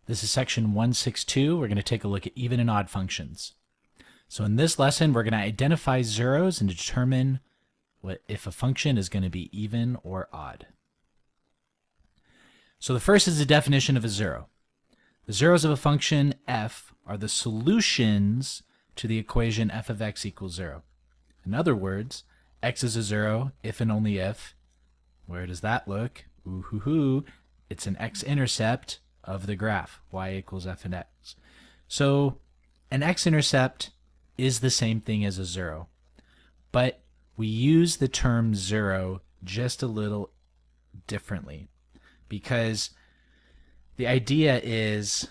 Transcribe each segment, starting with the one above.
This is section 162. We're going to take a look at even and odd functions. So in this lesson, we're going to identify zeros and determine if a function is going to be even or odd. So the first is the definition of a zero. The zeros of a function f are the solutions to the equation f of x equals 0. In other words, x is a zero if and only if. Where does that look? Ooh-hoo-hoo. It's an x-intercept of the graph, y equals f of x. So an x-intercept is the same thing as a zero, but we use the term zero just a little differently, because the idea is,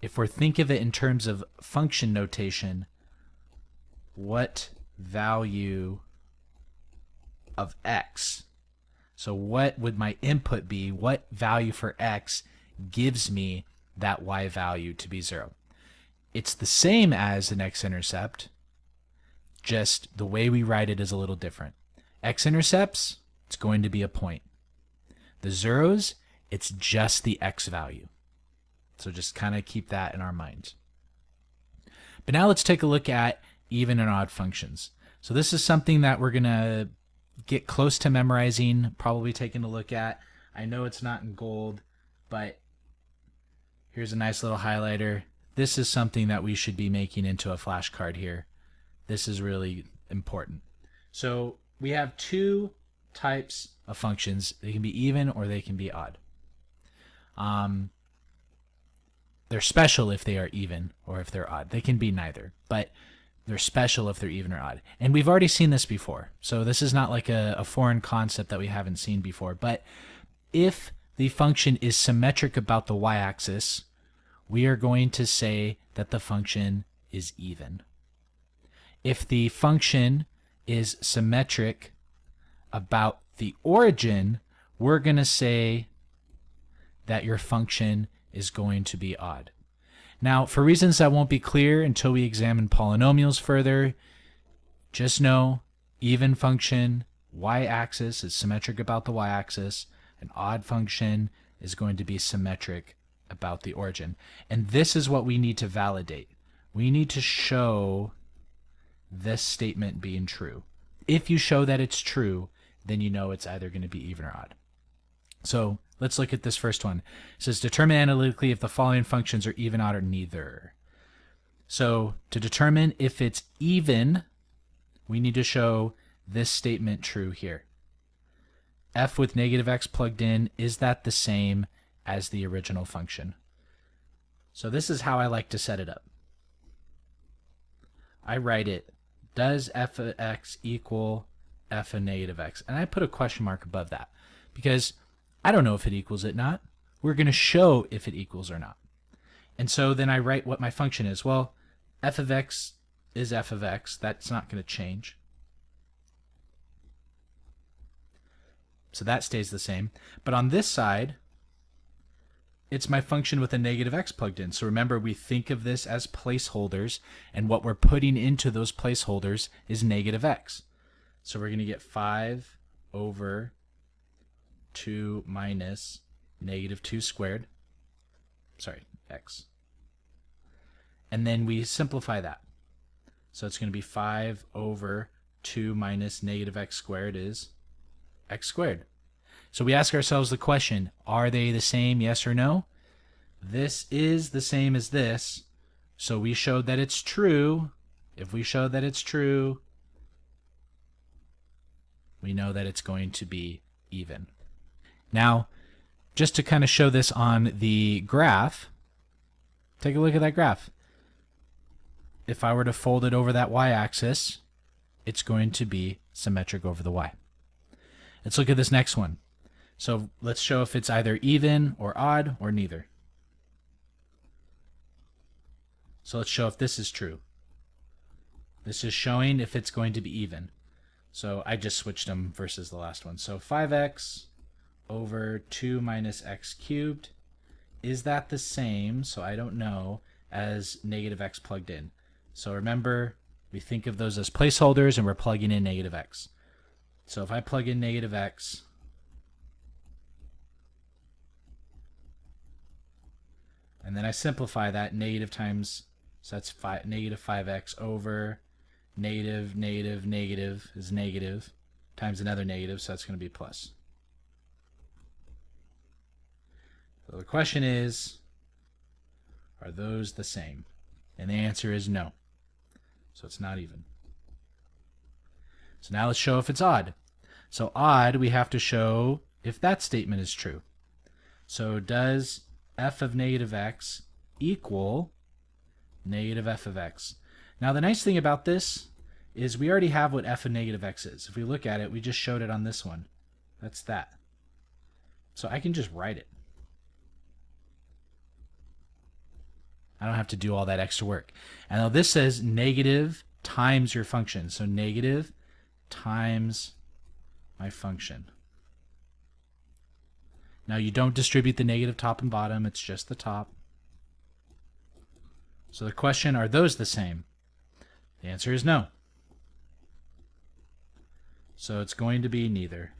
if we're thinking of it in terms of function notation, what value of x? So what would my input be? What value for x gives me that y value to be 0? It's the same as an x-intercept, just the way we write it is a little different. X-intercepts, it's going to be a point. The zeros, it's just the x value. So just kind of keep that in our minds. But now let's take a look at even and odd functions. So this is something that we're going to get close to memorizing, probably taking a look at. I know it's not in gold, but here's a nice little highlighter. This is something that we should be making into a flashcard here. This is really important. So we have two types of functions. They can be even or they can be odd. They're special if they are even or if they're odd. They can be neither, but they're special if they're even or odd. And we've already seen this before. So this is not like a foreign concept that we haven't seen before. But if the function is symmetric about the y-axis, we are going to say that the function is even. If the function is symmetric about the origin, we're going to say that your function is going to be odd. Now, for reasons that won't be clear until we examine polynomials further, just know even function, y-axis is symmetric about the y-axis. An odd function is going to be symmetric about the origin. And this is what we need to validate. We need to show this statement being true. If you show that it's true, then you know it's either going to be even or odd. So let's look at this first one. It says determine analytically if the following functions are even, odd, or neither. So to determine if it's even, we need to show this statement true here. F with negative x plugged in, is that the same as the original function? So this is how I like to set it up. I write it, does f of x equal f of negative x? And I put a question mark above that because I don't know if it equals it or not. We're going to show if it equals or not. And so then I write what my function is. Well, f of x is f of x. That's not going to change. So that stays the same. But on this side, it's my function with a negative x plugged in. So remember, we think of this as placeholders, and what we're putting into those placeholders is negative x. So we're going to get 5 over 2 minus negative 2 squared. Sorry, x. And then we simplify that. So it's going to be 5 over 2 minus negative x squared is x squared. So we ask ourselves the question, are they the same, yes or no? This is the same as this, so we showed that it's true. If we show that it's true, we know that it's going to be even. Now, just to kind of show this on the graph, take a look at that graph. If I were to fold it over that y-axis, it's going to be symmetric over the y. Let's look at this next one. So let's show if it's either even or odd or neither. So let's show if this is true. This is showing if it's going to be even. So I just switched them versus the last one. So 5x over 2 minus x cubed, is that the same, so I don't know, as negative x plugged in? So remember, we think of those as placeholders and we're plugging in negative x. So if I plug in negative x, And then I simplify that, negative times, so that's negative 5x over negative, negative, negative is negative, times another negative, so that's going to be plus. So the question is, are those the same? And the answer is no. So it's not even. So now let's show if it's odd. So odd, we have to show if that statement is true. So does f of negative x equal negative f of x? Now the nice thing about this is we already have what f of negative x is. If we look at it, we just showed it on this one. That's that. So I can just write it. I don't have to do all that extra work. And now this says negative times your function. So negative times my function. Now you don't distribute the negative top and bottom, it's just the top. So the question, are those the same? The answer is no. So it's going to be neither.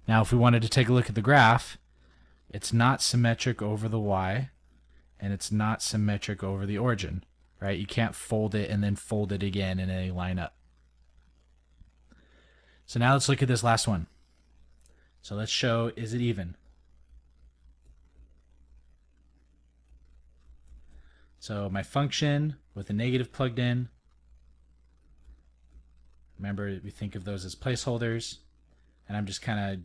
Now if we wanted to take a look at the graph, it's not symmetric over the y, and it's not symmetric over the origin, right? You can't fold it and then fold it again and they line up. So now let's look at this last one. So let's show, is it even? So my function with a negative plugged in, remember we think of those as placeholders, and I'm just kind of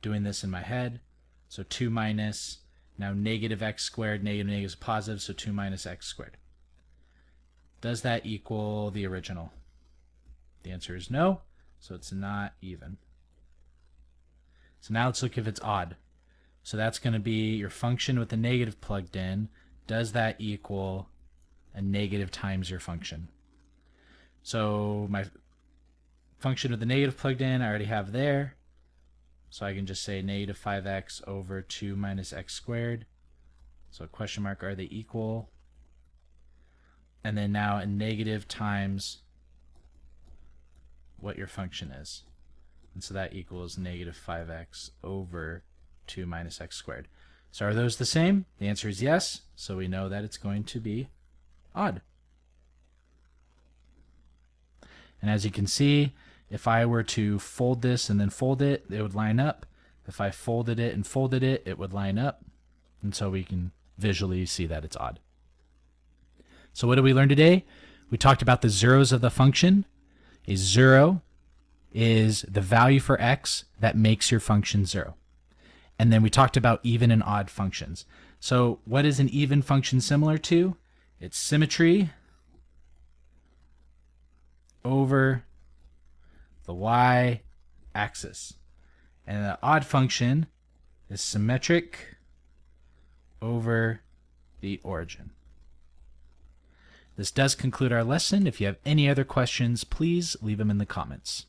doing this in my head. So 2 minus, now negative x squared, negative is positive, so 2 minus x squared. Does that equal the original? The answer is no, so it's not even. So now let's look if it's odd. So that's going to be your function with the negative plugged in. Does that equal a negative times your function? So my function with the negative plugged in, I already have there. So I can just say negative 5x over 2 minus x squared. So question mark, are they equal? And then now a negative times what your function is. And so that equals negative 5x over 2 minus x squared. So are those the same? The answer is yes. So we know that it's going to be odd. And as you can see, if I were to fold this and then fold it, it would line up. If I folded it and folded it, it would line up. And so we can visually see that it's odd. So what did we learn today? We talked about the zeros of the function. A zero is the value for x that makes your function 0. And then we talked about even and odd functions. So what is an even function similar to? It's symmetry over the y-axis. And the odd function is symmetric over the origin. This does conclude our lesson. If you have any other questions, please leave them in the comments.